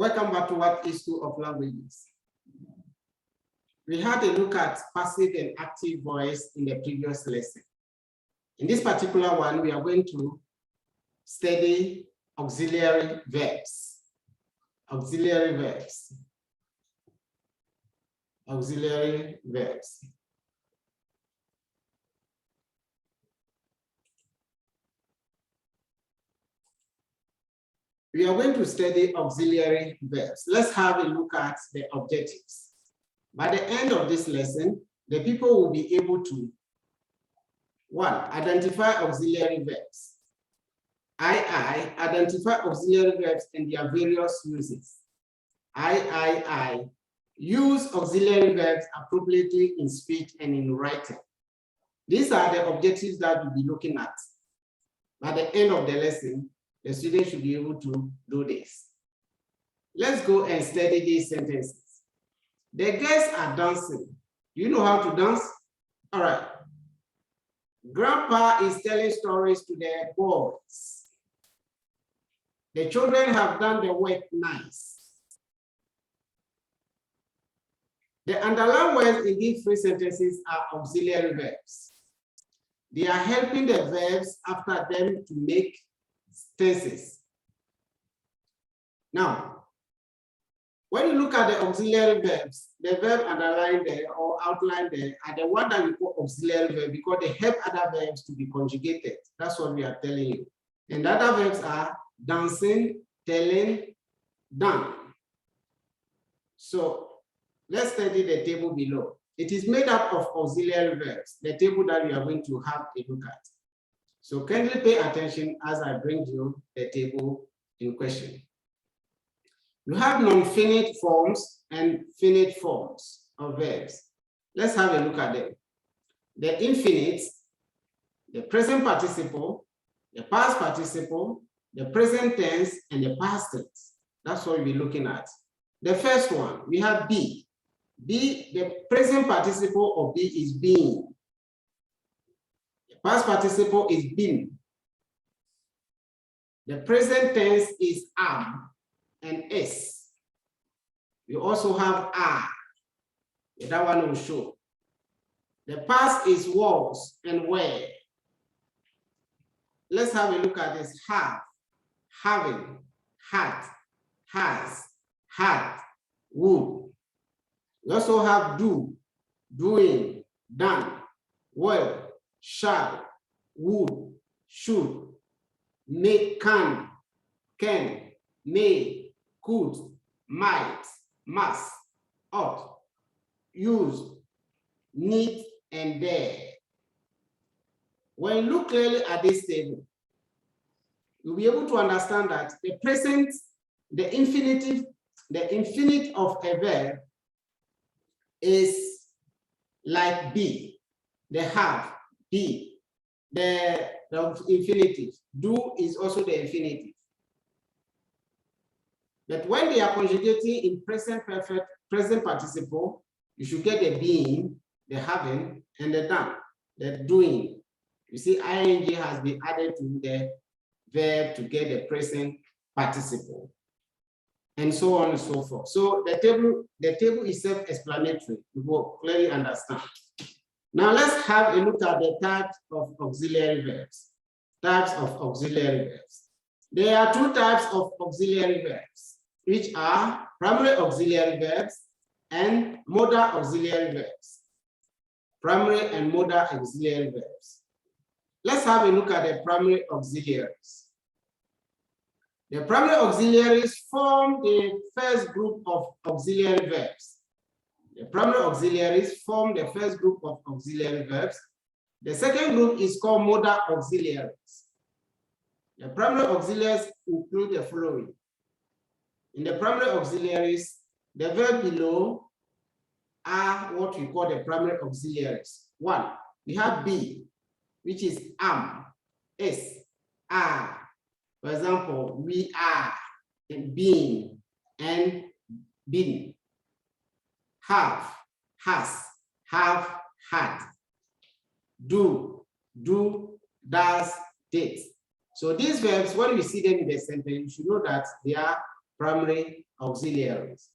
Welcome back to What is School of Languages. We had a look at passive and active voice in the previous lesson. In this particular one, we are going to study auxiliary verbs. Auxiliary verbs. Auxiliary verbs. We are going to study auxiliary verbs. Let's have a look at the objectives. By the end of this lesson, the people will be able to, 1, identify auxiliary verbs. Identify auxiliary verbs and their various uses. Use auxiliary verbs appropriately in speech and in writing. These are the objectives that we'll be looking at. By the end of the lesson, the student should be able to do this. Let's go and study these sentences. The girls are dancing. Do you know how to dance? All right. Grandpa is telling stories to their boys. The children have done the work nice. The underlined words in these three sentences are auxiliary verbs. They are helping the verbs after them to make tenses. Now, when you look at the auxiliary verbs, the verb underlined there or outlined there are the one that we call auxiliary verb because they help other verbs to be conjugated. That's what we are telling you. And the other verbs are dancing, telling, done. So let's study the table below. It is made up of auxiliary verbs, the table that we are going to have a look at. So kindly pay attention as I bring you the table in question. You have non-finite forms and finite forms of verbs. Let's have a look at them. The infinite, the present participle, the past participle, the present tense, and the past tense. That's what we'll be looking at. The first one, we have be. Be, the present participle of be is being. Past participle is been. The present tense is am and is. We also have are. That one will show. The past is was and were. Let's have a look at this. Have, having, had, has, had, would. We also have do, doing, done, will, shall, would, should, may, can, may, could, might, must, ought, use, need, and dare. When you look clearly at this table, you'll be able to understand that the present, the infinitive, the infinite of a verb is like be, the have, be, the infinitive. Do is also the infinitive. But when they are conjugating in present perfect, present participle, you should get the being, the having, and the done, the doing. You see, ing has been added to the verb to get the present participle, and so on and so forth. So the table is self-explanatory. You will clearly understand. Now let's have a look at the types of auxiliary verbs. Types of auxiliary verbs. There are two types of auxiliary verbs, which are primary auxiliary verbs and modal auxiliary verbs. Primary and modal auxiliary verbs. Let's have a look at the primary auxiliaries. The primary auxiliaries form the first group of auxiliary verbs. The primary auxiliaries form the first group of auxiliary verbs. The second group is called modal auxiliaries. The primary auxiliaries include the following. In the primary auxiliaries, the verb below are what we call the primary auxiliaries. 1, we have be, which is am, is, are. For example, we are, and being, and been. Have, has, have, had. Do, does, did. So these verbs, when we see them in the sentence, you should know that they are primary auxiliaries.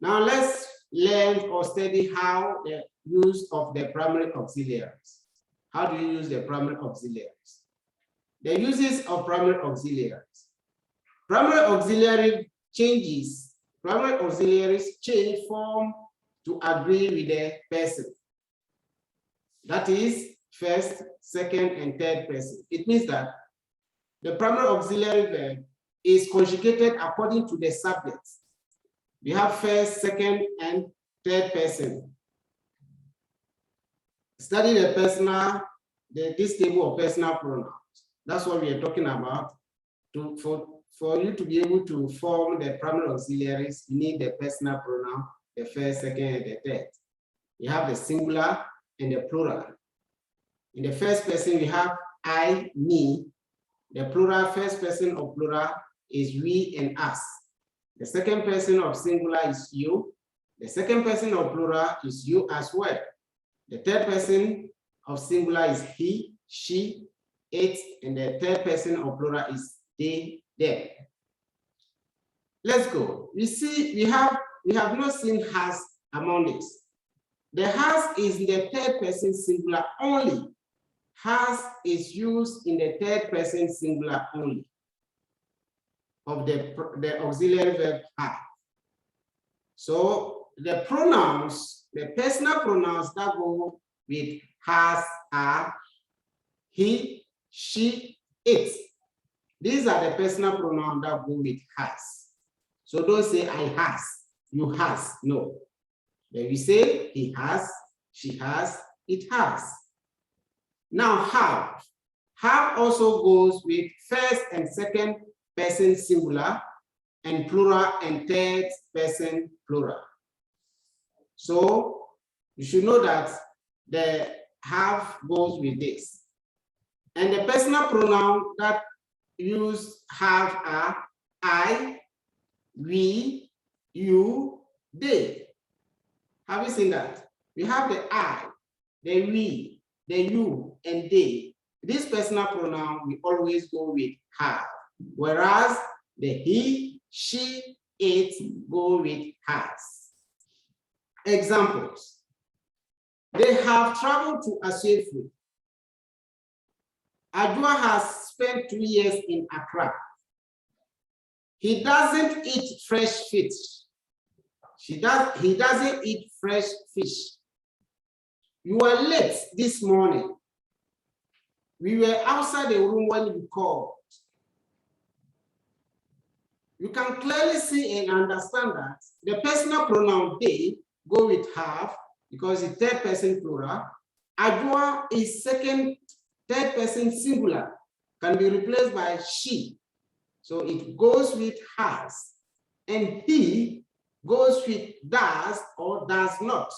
Now let's learn or study how the use of the primary auxiliaries. How do you use the primary auxiliaries? The uses of primary auxiliaries. Primary auxiliaries change form to agree with the person. That is first, second, and third person. It means that the primary auxiliary verb is conjugated according to the subjects. We have first, second, and third person. Study this table of personal pronouns. That's what we are talking about. For you to be able to form the primary auxiliaries, you need the personal pronoun, the first, second, and the third. You have the singular and the plural. In the first person, we have I, me. The plural, first person of plural is we and us. The second person of singular is you. The second person of plural is you as well. The third person of singular is he, she, it, and the third person of plural is they, them. Let's go. We see we have not seen has among this. The has is in the third person singular only. Has is used in the third person singular only of the auxiliary verb have. So the pronouns, the personal pronouns that go with has, are, he, she, it. These are the personal pronouns that go with has. So don't say I has, you has, no. Then we say he has, she has, it has. Now have. Have also goes with first and second person singular and plural and third person plural. So you should know that the have goes with this. And the personal pronoun that use have are I, we, you, they. Have you seen that? We have the I, the we, the you, and they. This personal pronoun we always go with have, whereas the he, she, it go with has. Examples. They have traveled to Ashefu. Adwa has spent 2 years in Accra. He doesn't eat fresh fish. He doesn't eat fresh fish. You were late this morning. We were outside the room when you called. You can clearly see and understand that the personal pronoun they go with have because it's third person plural. Adwa is third person singular, can be replaced by she. So it goes with has. And he goes with does or does not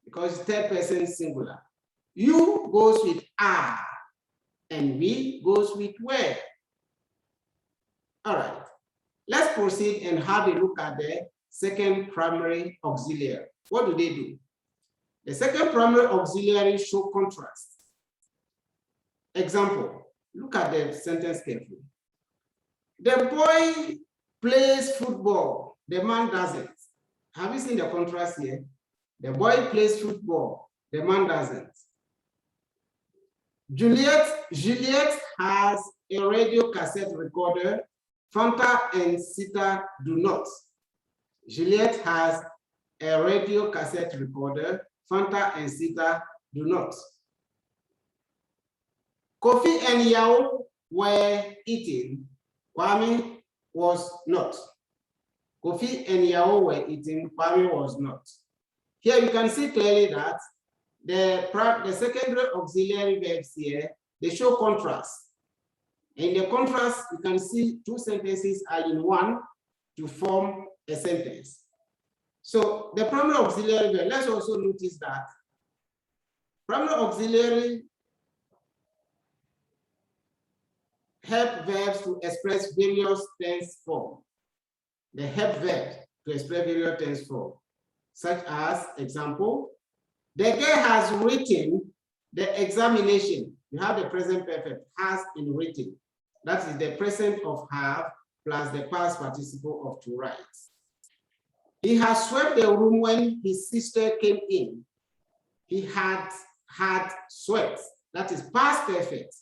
because it's third person singular. You goes with are. And we goes with were. All right, let's proceed and have a look at the second primary auxiliary. What do they do? The second primary auxiliary show contrast. Example, look at the sentence carefully. The boy plays football, the man doesn't. Have you seen the contrast here? The boy plays football, the man doesn't. Juliet has a radio cassette recorder. Fanta and Sita do not. Juliet has a radio cassette recorder. Fanta and Sita do not. Kofi and Yao were eating. Kwame was not. Kofi and Yao were eating. Kwame was not. Here you can see clearly that the secondary auxiliary verbs here, they show contrast. In the contrast, you can see two sentences are in one to form a sentence. So the primary auxiliary verb, let's also notice that primary auxiliary help verbs to express various tense forms. They help verbs to express various tense forms, such as, example, the girl has written the examination. You have the present perfect, has in written. That is the present of have, plus the past participle of to write. He has swept the room when his sister came in. He had swept. That is past perfect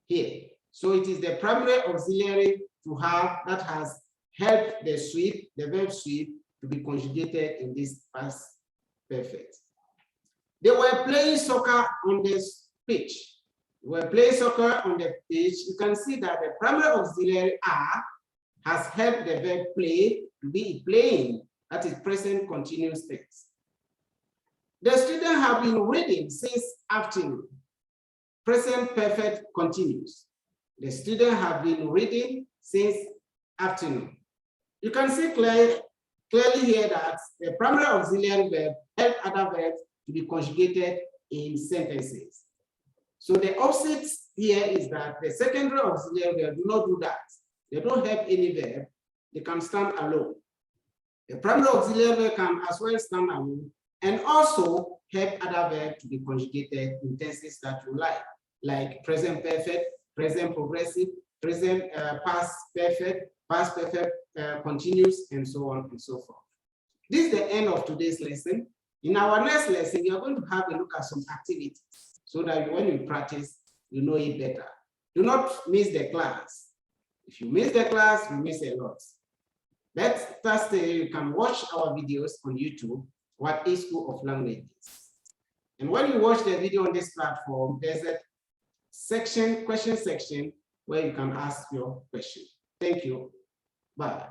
here. So it is the primary auxiliary to have that has helped the sweep, the verb sweep, to be conjugated in this past perfect. They were playing soccer on this pitch. They were playing soccer on the pitch. You can see that the primary auxiliary are has helped the verb play to be playing. That is present continuous tense. The students have been reading since afternoon. Present perfect continuous. The students have been reading since afternoon. You can see clearly here that the primary auxiliary verb help other verbs to be conjugated in sentences. So the opposite here is that the secondary auxiliary verb do not do that. They don't help any verb. They can stand alone. The primary auxiliary verb can as well stand alone and also help other verbs to be conjugated in tenses that you like present perfect, present progressive, present past perfect continuous, and so on and so forth. This is the end of today's lesson. In our next lesson, we are going to have a look at some activities so that when you practice, you know it better. Do not miss the class. If you miss the class, you miss a lot. You can watch our videos on YouTube, What is School of Languages. And when you watch the video on this platform, there's a question section where you can ask your question. Thank you. Bye.